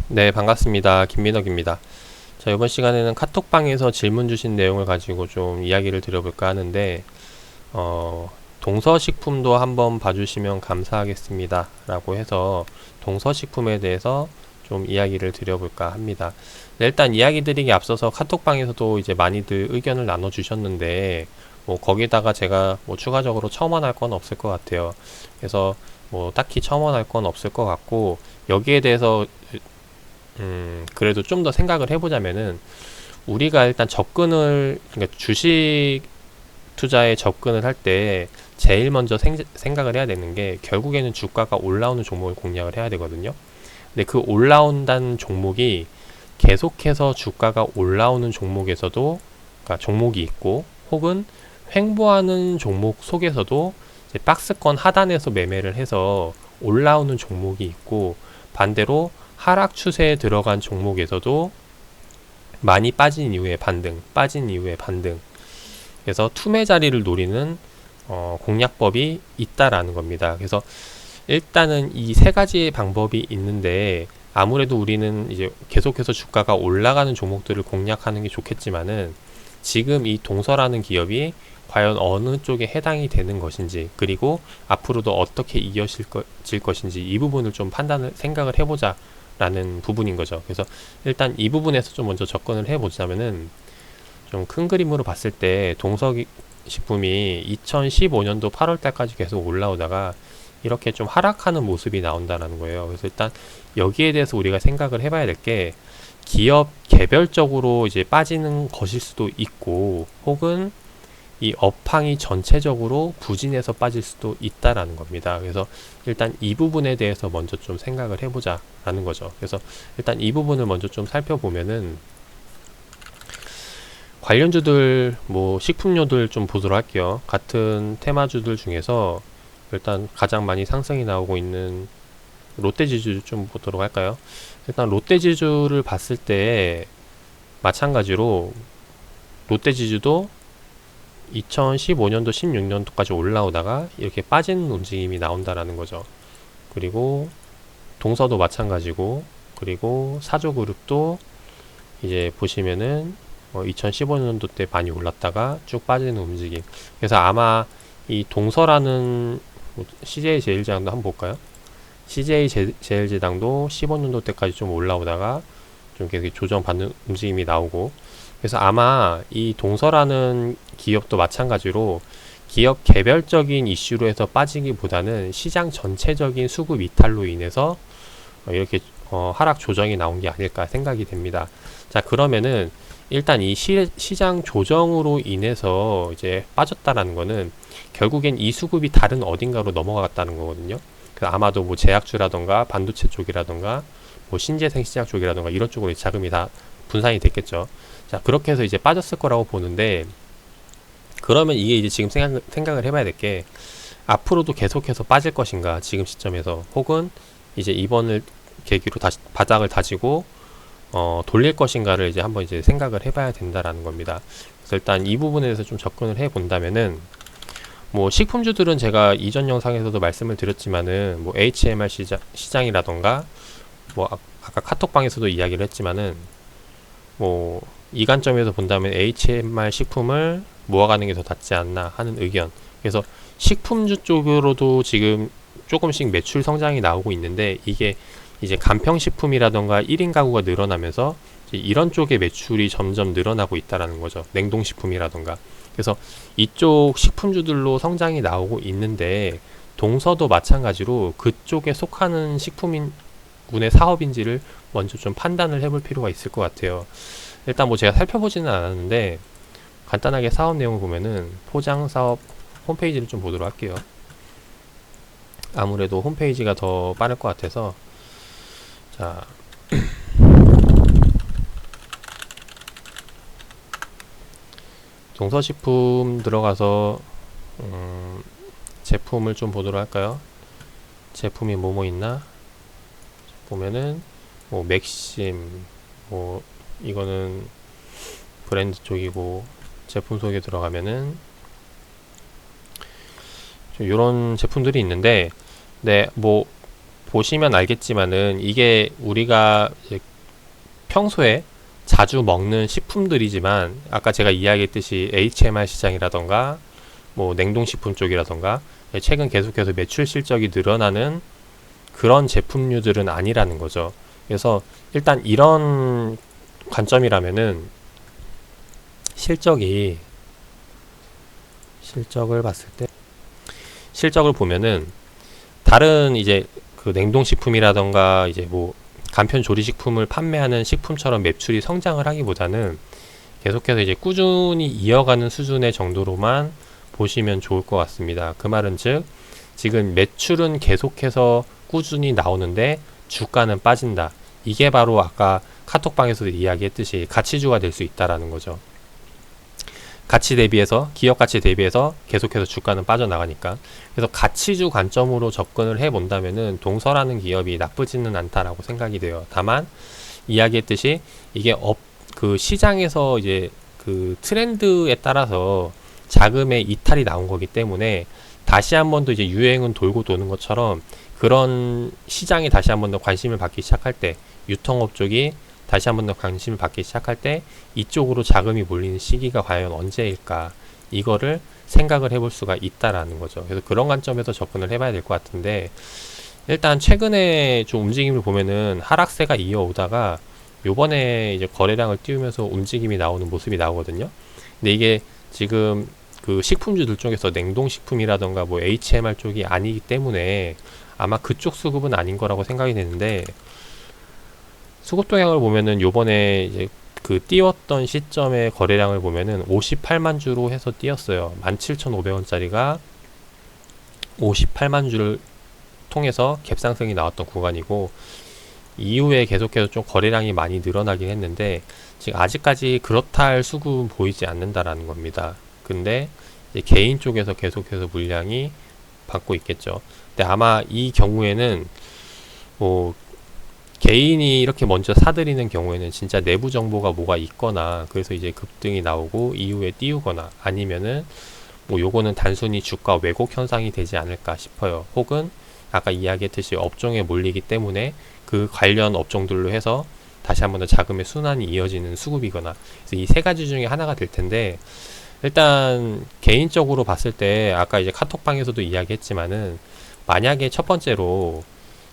네, 반갑습니다. 김민혁입니다. 자, 이번 시간에는 카톡방에서 질문 주신 내용을 가지고 좀 이야기를 드려볼까 하는데, 동서식품도 한번 봐주시면 감사하겠습니다. 라고 해서 동서식품에 대해서 좀 이야기를 드려볼까 합니다. 네, 일단 이야기 드리기 앞서서 카톡방에서도 이제 많이들 의견을 나눠주셨는데, 뭐 거기다가 제가 뭐 추가적으로 첨언할 건 없을 것 같아요. 그래서 뭐 딱히 첨언할 건 없을 것 같고, 여기에 대해서 그래도 좀 더 생각을 해보자면은, 우리가 일단 그러니까 주식 투자에 접근을 할 때, 제일 먼저 생각을 해야 되는 게, 결국에는 주가가 올라오는 종목을 공략을 해야 되거든요. 근데 그 올라온다는 종목이 계속해서 주가가 올라오는 종목에서도, 그러니까 종목이 있고, 혹은 횡보하는 종목 속에서도 이제 박스권 하단에서 매매를 해서 올라오는 종목이 있고, 반대로 하락 추세에 들어간 종목에서도 많이 빠진 이후에 반등, 빠진 이후에 반등. 그래서 투매 자리를 노리는 공략법이 있다라는 겁니다. 그래서 일단은 이 세 가지의 방법이 있는데, 아무래도 우리는 이제 계속해서 주가가 올라가는 종목들을 공략하는 게 좋겠지만은, 지금 이 동서라는 기업이 과연 어느 쪽에 해당이 되는 것인지, 그리고 앞으로도 어떻게 이어질 것인지, 이 부분을 좀 생각을 해보자 라는 부분인 거죠. 그래서 일단 이 부분에서 좀 먼저 접근을 해보자면은, 좀 큰 그림으로 봤을 때 동서식품이 2015년도 8월 달까지 계속 올라오다가 이렇게 좀 하락하는 모습이 나온다는 거예요. 그래서 일단 여기에 대해서 우리가 생각을 해봐야 될 게, 기업 개별적으로 이제 빠지는 것일 수도 있고, 혹은 이 업황이 전체적으로 부진해서 빠질 수도 있다라는 겁니다. 그래서 일단 이 부분에 대해서 먼저 좀 생각을 해보자라는 거죠. 그래서 일단 이 부분을 먼저 좀 살펴보면은, 관련주들, 뭐 식품료들 좀 보도록 할게요. 같은 테마주들 중에서 일단 가장 많이 상승이 나오고 있는 롯데지주 좀 보도록 할까요? 일단 롯데지주를 봤을 때 마찬가지로 롯데지주도 2015년도 16년도까지 올라오다가 이렇게 빠지는 움직임이 나온다라는 거죠. 그리고 동서도 마찬가지고, 그리고 사조그룹도 이제 보시면은 2015년도 때 많이 올랐다가 쭉 빠지는 움직임. 그래서 아마 이 동서라는 CJ제일제당도 한번 볼까요? CJ제일제당도 15년도 때까지 좀 올라오다가 좀 계속 조정받는 움직임이 나오고, 그래서 아마 이 동서라는 기업도 마찬가지로 기업 개별적인 이슈로 해서 빠지기보다는 시장 전체적인 수급 이탈로 인해서 이렇게 하락 조정이 나온 게 아닐까 생각이 됩니다. 자, 그러면은 일단 이 시장 조정으로 인해서 이제 빠졌다라는 거는 결국엔 이 수급이 다른 어딘가로 넘어갔다는 거거든요. 그래서 아마도 뭐 제약주라던가 반도체 쪽이라던가 뭐 신재생 시장 쪽이라던가 이런 쪽으로 자금이 다 분산이 됐겠죠. 자, 그렇게 해서 이제 빠졌을 거라고 보는데, 그러면 이게 이제 지금 생각을 해봐야 될 게, 앞으로도 계속해서 빠질 것인가, 지금 시점에서, 혹은 이제 이번을 계기로 다시 바닥을 다지고 돌릴 것인가를 이제 한번 이제 생각을 해봐야 된다라는 겁니다. 그래서 일단 이 부분에 대해서 좀 접근을 해 본다면은, 뭐 식품주들은 제가 이전 영상에서도 말씀을 드렸지만은 뭐 HMR 시장이라던가, 뭐 아까 카톡방에서도 이야기를 했지만은, 뭐 이 관점에서 본다면 HMR 식품을 모아가는 게 더 낫지 않나 하는 의견. 그래서 식품주 쪽으로도 지금 조금씩 매출 성장이 나오고 있는데, 이게 이제 간편식품이라던가 1인 가구가 늘어나면서 이런 쪽의 매출이 점점 늘어나고 있다라는 거죠. 냉동식품이라던가. 그래서 이쪽 식품주들로 성장이 나오고 있는데, 동서도 마찬가지로 그쪽에 속하는 식품군의 사업인지를 먼저 좀 판단을 해볼 필요가 있을 것 같아요. 일단 뭐 제가 살펴보지는 않았는데, 간단하게 사업 내용을 보면은 포장 사업 홈페이지를 좀 보도록 할게요. 아무래도 홈페이지가 더 빠를 것 같아서. 자, 동서식품 들어가서 제품을 좀 보도록 할까요? 제품이 뭐뭐 있나? 보면은 뭐 맥심, 뭐 이거는 브랜드 쪽이고, 제품 속에 들어가면은 이런 제품들이 있는데, 네, 뭐 보시면 알겠지만은 이게 우리가 이제 평소에 자주 먹는 식품들이지만 아까 제가 이야기했듯이 HMR 시장이라던가 뭐 냉동식품 쪽이라던가 최근 계속해서 매출 실적이 늘어나는 그런 제품류들은 아니라는 거죠. 그래서 일단 이런 관점이라면은 실적을 봤을 때 실적을 보면은 다른 이제 그 냉동식품이라던가 이제 뭐 간편 조리식품을 판매하는 식품처럼 매출이 성장을 하기보다는 계속해서 이제 꾸준히 이어가는 수준의 정도로만 보시면 좋을 것 같습니다. 그 말은 즉 지금 매출은 계속해서 꾸준히 나오는데 주가는 빠진다. 이게 바로 아까 카톡방에서도 이야기했듯이 가치주가 될 수 있다라는 거죠. 기업 가치 대비해서 계속해서 주가는 빠져나가니까. 그래서 가치주 관점으로 접근을 해본다면은 동서라는 기업이 나쁘지는 않다라고 생각이 돼요. 다만, 이야기했듯이 이게 그 시장에서 이제 그 트렌드에 따라서 자금의 이탈이 나온 거기 때문에 다시 한 번 더 이제 유행은 돌고 도는 것처럼 그런 시장이 다시 한 번 더 관심을 받기 시작할 때, 유통업 쪽이 다시 한 번 더 관심을 받기 시작할 때 이쪽으로 자금이 몰리는 시기가 과연 언제일까, 이거를 생각을 해볼 수가 있다라는 거죠. 그래서 그런 관점에서 접근을 해봐야 될 것 같은데, 일단 최근에 좀 움직임을 보면은 하락세가 이어오다가 요번에 이제 거래량을 띄우면서 움직임이 나오는 모습이 나오거든요. 근데 이게 지금 그 식품주들 쪽에서 냉동식품이라던가 뭐 HMR 쪽이 아니기 때문에 아마 그쪽 수급은 아닌 거라고 생각이 되는데, 수급 동향을 보면은 요번에 이제 그 띄웠던 시점의 거래량을 보면은 58만 주로 해서 띄었어요. 17,500원짜리가 58만 주를 통해서 갭상승이 나왔던 구간이고, 이후에 계속해서 좀 거래량이 많이 늘어나긴 했는데 지금 아직까지 그렇다 할 수급은 보이지 않는다라는 겁니다. 근데 이제 개인 쪽에서 계속해서 물량이 받고 있겠죠. 근데 아마 이 경우에는 뭐 개인이 이렇게 먼저 사들이는 경우에는 진짜 내부 정보가 뭐가 있거나 그래서 이제 급등이 나오고 이후에 띄우거나, 아니면은 뭐 요거는 단순히 주가 왜곡 현상이 되지 않을까 싶어요. 혹은 아까 이야기했듯이 업종에 몰리기 때문에 그 관련 업종들로 해서 다시 한번 더 자금의 순환이 이어지는 수급이거나, 그래서 이 세 가지 중에 하나가 될 텐데, 일단 개인적으로 봤을 때 아까 이제 카톡방에서도 이야기했지만은 만약에 첫 번째로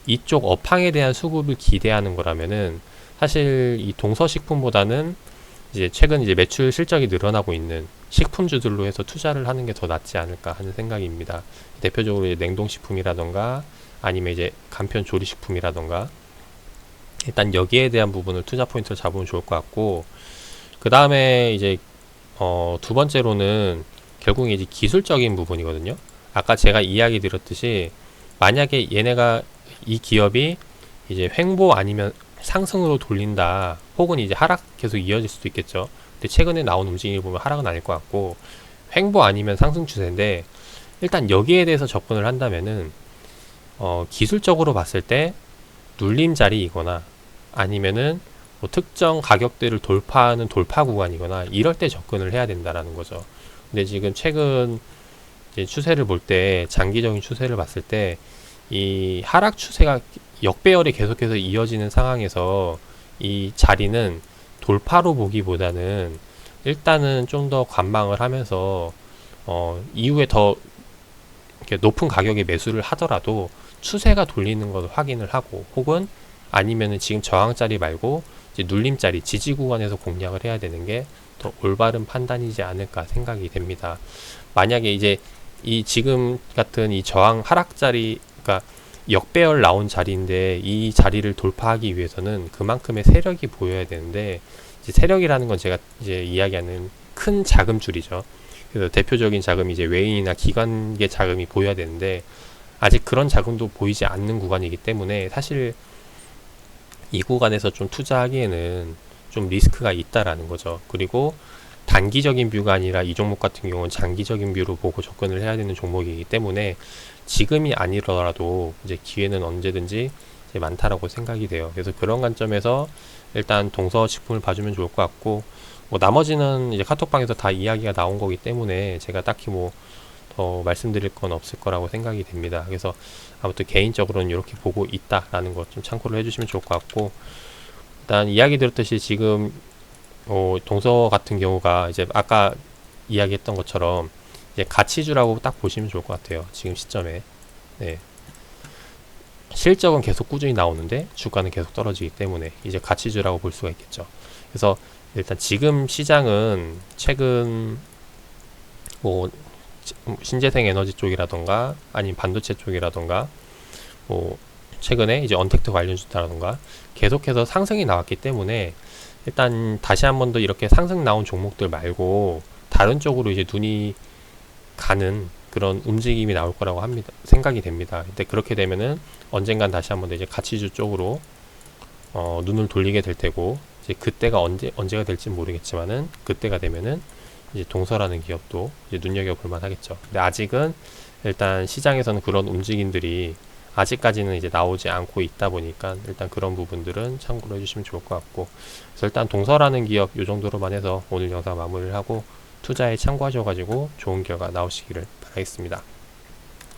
이쪽 업황에 대한 수급을 기대하는 거라면은 사실 이 동서식품보다는 이제 최근 이제 매출 실적이 늘어나고 있는 식품주들로 해서 투자를 하는 게 더 낫지 않을까 하는 생각입니다. 대표적으로 이제 냉동식품이라던가 아니면 이제 간편 조리식품이라던가, 일단 여기에 대한 부분을 투자 포인트를 잡으면 좋을 것 같고, 그 다음에 이제 두 번째로는 결국 이제 기술적인 부분이거든요. 아까 제가 이야기 드렸듯이 만약에 이 기업이 이제 횡보 아니면 상승으로 돌린다, 혹은 이제 하락 계속 이어질 수도 있겠죠. 근데 최근에 나온 움직임을 보면 하락은 아닐 것 같고 횡보 아니면 상승 추세인데, 일단 여기에 대해서 접근을 한다면은 기술적으로 봤을 때 눌림자리이거나 아니면은 뭐 특정 가격대를 돌파하는 돌파 구간이거나 이럴 때 접근을 해야 된다라는 거죠. 근데 지금 최근 이제 추세를 볼 때, 장기적인 추세를 봤을 때 이 하락 추세가 역배열이 계속해서 이어지는 상황에서 이 자리는 돌파로 보기보다는 일단은 좀 더 관망을 하면서 이후에 더 이렇게 높은 가격에 매수를 하더라도 추세가 돌리는 것을 확인을 하고, 혹은 아니면은 지금 저항자리 말고 이제 눌림자리 지지 구간에서 공략을 해야 되는 게 더 올바른 판단이지 않을까 생각이 됩니다. 만약에 이제 이 지금 같은 이 저항 하락자리, 그러니까 역배열 나온 자리인데 이 자리를 돌파하기 위해서는 그만큼의 세력이 보여야 되는데, 이제 세력이라는 건 제가 이제 이야기하는 큰 자금줄이죠. 그래서 대표적인 자금이 이제 외인이나 기관계 자금이 보여야 되는데 아직 그런 자금도 보이지 않는 구간이기 때문에 사실 이 구간에서 좀 투자하기에는 좀 리스크가 있다라는 거죠. 그리고 단기적인 뷰가 아니라 이 종목 같은 경우는 장기적인 뷰로 보고 접근을 해야 되는 종목이기 때문에 지금이 아니더라도 이제 기회는 언제든지 이제 많다라고 생각이 돼요. 그래서 그런 관점에서 일단 동서식품을 봐주면 좋을 것 같고, 뭐 나머지는 이제 카톡방에서 다 이야기가 나온 거기 때문에 제가 딱히 뭐 더 말씀드릴 건 없을 거라고 생각이 됩니다. 그래서 아무튼 개인적으로는 이렇게 보고 있다라는 것 좀 참고를 해주시면 좋을 것 같고, 일단 이야기 들었듯이 지금 동서 같은 경우가 이제 아까 이야기했던 것처럼 이제 가치주라고 딱 보시면 좋을 것 같아요. 지금 시점에. 네. 실적은 계속 꾸준히 나오는데 주가는 계속 떨어지기 때문에 이제 가치주라고 볼 수가 있겠죠. 그래서 일단 지금 시장은 최근 뭐 신재생 에너지 쪽이라던가 아니면 반도체 쪽이라던가 뭐 최근에 이제 언택트 관련주다라던가 계속해서 상승이 나왔기 때문에 일단 다시 한 번 더 이렇게 상승 나온 종목들 말고 다른 쪽으로 이제 눈이 가는 그런 움직임이 나올 거라고 합니다. 생각이 됩니다. 근데 그렇게 되면은 언젠간 다시 한 번 더 이제 가치주 쪽으로 눈을 돌리게 될 테고, 이제 그때가 언제가 될지 모르겠지만은 그때가 되면은 이제 동서라는 기업도 이제 눈여겨볼 만하겠죠. 근데 아직은 일단 시장에서는 그런 움직임들이 아직까지는 이제 나오지 않고 있다 보니까 일단 그런 부분들은 참고로 해주시면 좋을 것 같고, 그래서 일단 동서라는 기업 요 정도로만 해서 오늘 영상 마무리를 하고 투자에 참고하셔가지고 좋은 결과 나오시기를 바라겠습니다.